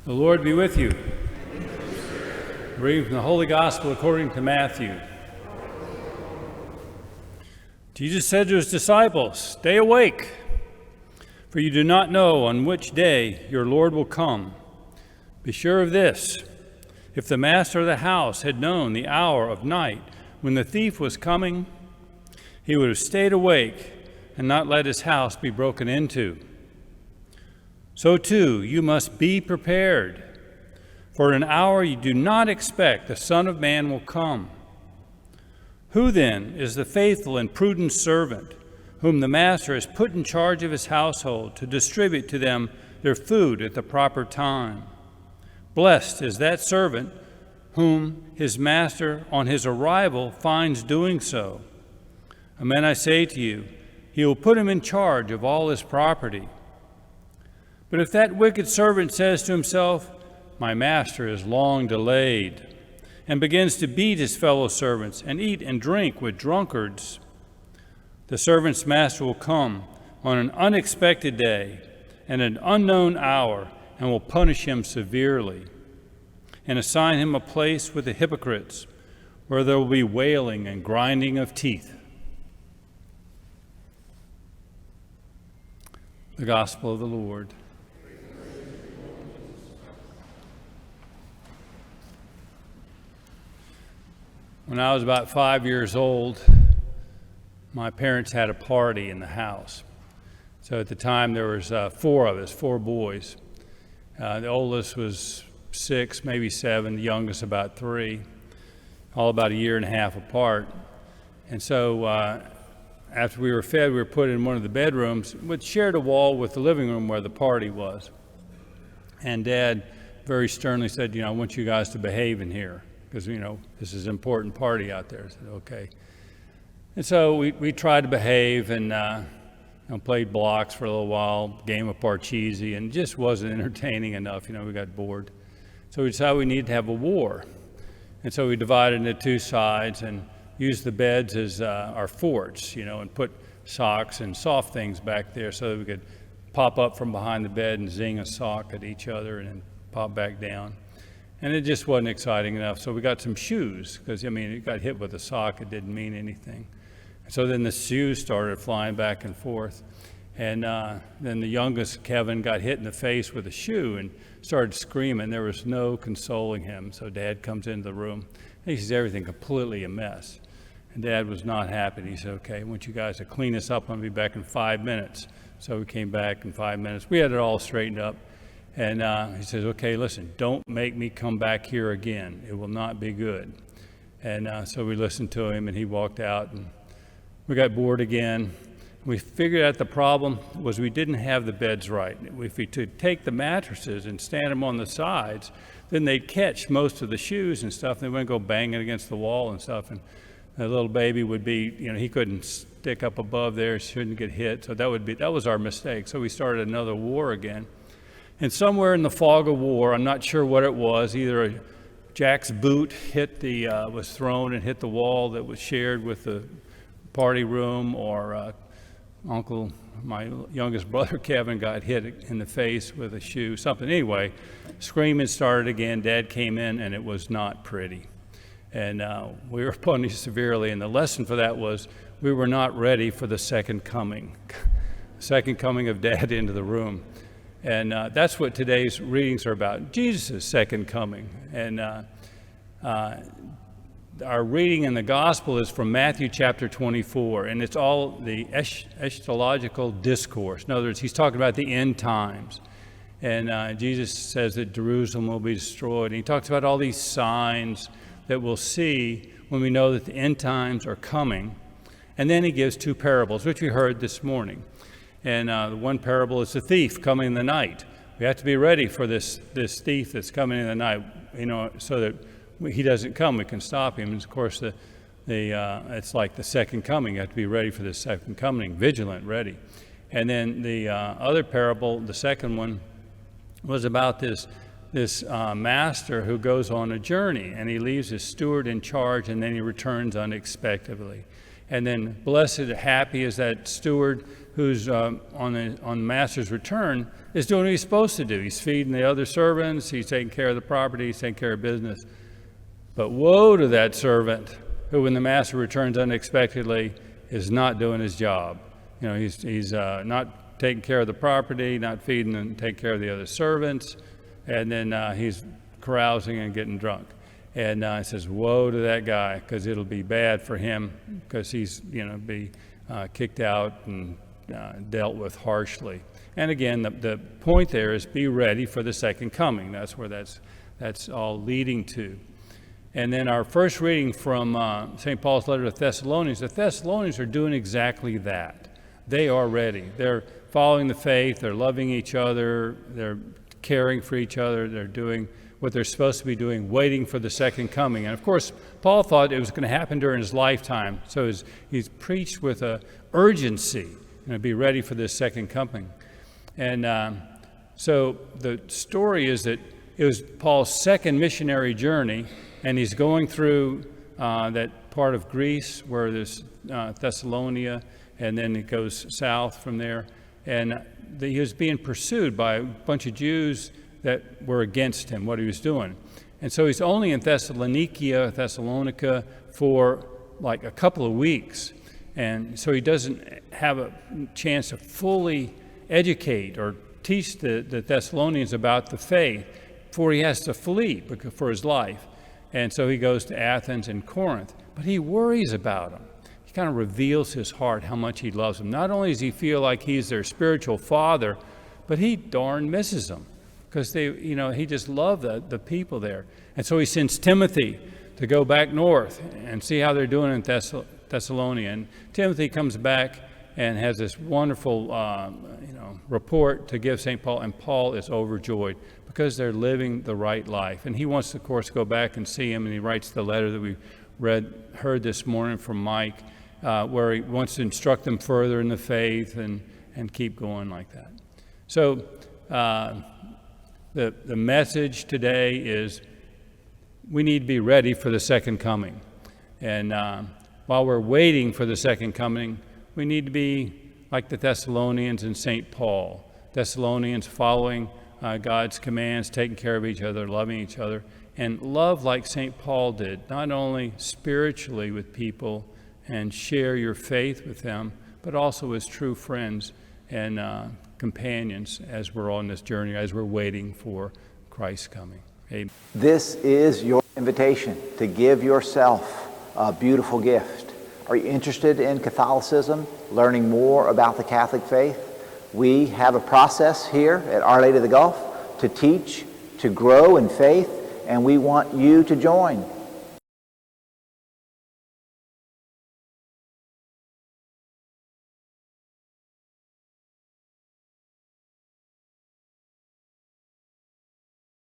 The Lord be with you. Reading from the Holy Gospel according to Matthew. Jesus said to his disciples, "Stay awake, for you do not know on which day your Lord will come. Be sure of this, if the master of the house had known the hour of night when the thief was coming, he would have stayed awake and not let his house be broken into. So too, you must be prepared, for in an hour you do not expect the Son of Man will come. Who then is the faithful and prudent servant whom the master has put in charge of his household to distribute to them their food at the proper time? Blessed is that servant whom his master on his arrival finds doing so. Amen, I say to you, he will put him in charge of all his property. But if that wicked servant says to himself, 'My master is long delayed,' and begins to beat his fellow servants and eat and drink with drunkards, the servant's master will come on an unexpected day and an unknown hour and will punish him severely and assign him a place with the hypocrites where there will be wailing and grinding of teeth." The Gospel of the Lord. When I was about 5 years old, my parents had a party in the house. So at the time there was four of us, four boys. The oldest was 6, maybe 7, the youngest about 3, all about a year and a half apart. And so after we were fed, we were put in one of the bedrooms, which shared a wall with the living room where the party was. And Dad very sternly said, "I want you guys to behave in here, because, this is an important party out there." I said, "Okay." And so we tried to behave and played blocks for a little while, game of Parcheesi, and it just wasn't entertaining enough. We got bored. So we decided we needed to have a war. And so we divided into two sides and used the beds as our forts, and put socks and soft things back there so that we could pop up from behind the bed and zing a sock at each other and then pop back down. And it just wasn't exciting enough. So we got some shoes because, it got hit with a sock. It didn't mean anything. So then the shoes started flying back and forth. And then the youngest, Kevin, got hit in the face with a shoe and started screaming. There was no consoling him. So Dad comes into the room. He sees everything completely a mess. And Dad was not happy. He said, "Okay, I want you guys to clean this up. I'll be back in 5 minutes. So we came back in 5 minutes. We had it all straightened up. And he says, "Okay, listen, don't make me come back here again. It will not be good." And so we listened to him, and he walked out, and we got bored again. We figured out the problem was we didn't have the beds right. If we could take the mattresses and stand them on the sides, then they'd catch most of the shoes and stuff, and they wouldn't go banging against the wall and stuff. And the little baby would be, he couldn't stick up above there, shouldn't get hit. So that was our mistake. So we started another war again. And somewhere in the fog of war, I'm not sure what it was, either Jack's boot was thrown and hit the wall that was shared with the party room, or my youngest brother Kevin got hit in the face with a shoe, something. Anyway, screaming started again. Dad came in, and it was not pretty. And we were punished severely. And the lesson for that was we were not ready for the second coming, second coming of Dad into the room. And that's what today's readings are about, Jesus' second coming. And our reading in the gospel is from Matthew chapter 24, and it's all the eschatological discourse. In other words, he's talking about the end times. And Jesus says that Jerusalem will be destroyed. And he talks about all these signs that we'll see when we know that the end times are coming. And then he gives two parables, which we heard this morning. And the one parable is the thief coming in the night. We have to be ready for this thief that's coming in the night, so that he doesn't come, we can stop him. And of course, it's like the second coming. You have to be ready for the second coming, vigilant, ready. And then the other parable, the second one, was about this master who goes on a journey, and he leaves his steward in charge, and then he returns unexpectedly. And then blessed, happy is that steward who's on the master's return is doing what he's supposed to do. He's feeding the other servants, he's taking care of the property, he's taking care of business. But woe to that servant who, when the master returns unexpectedly, is not doing his job. He's not taking care of the property, not feeding and taking care of the other servants, and then he's carousing and getting drunk. And it says, woe to that guy, because it'll be bad for him, because he's be kicked out and dealt with harshly. And again, the point there is be ready for the second coming. That's where that's all leading to. And then our first reading from St. Paul's letter to the Thessalonians are doing exactly that. They are ready. They're following the faith. They're loving each other. They're caring for each other. They're doing what they're supposed to be doing, waiting for the second coming. And of course, Paul thought it was going to happen during his lifetime. So he's preached with a urgency, be ready for this second coming. And so the story is that it was Paul's second missionary journey, and he's going through that part of Greece where there's Thessalonica, and then it goes south from there. And he was being pursued by a bunch of Jews that were against him, what he was doing. And so he's only in Thessalonica for like a couple of weeks. And so he doesn't have a chance to fully educate or teach the Thessalonians about the faith before he has to flee for his life. And so he goes to Athens and Corinth. But he worries about them. He kind of reveals his heart, how much he loves them. Not only does he feel like he's their spiritual father, but he darn misses them, because he just loved the people there. And so he sends Timothy to go back north and see how they're doing in Thessalonica. And Timothy comes back and has this wonderful report to give St. Paul, and Paul is overjoyed because they're living the right life. And he wants to, of course, go back and see him, and he writes the letter that we heard this morning from Mike, where he wants to instruct them further in the faith and keep going like that. So the message today is we need to be ready for the second coming. And while we're waiting for the second coming, we need to be like the Thessalonians and St. Paul. Thessalonians following God's commands, taking care of each other, loving each other, and love like St. Paul did, not only spiritually with people and share your faith with them, but also as true friends and companions as we're on this journey, as we're waiting for Christ's coming. Amen. This is your invitation to give yourself a beautiful gift. Are you interested in Catholicism, learning more about the Catholic faith? We have a process here at Our Lady of the Gulf to teach, to grow in faith, and we want you to join.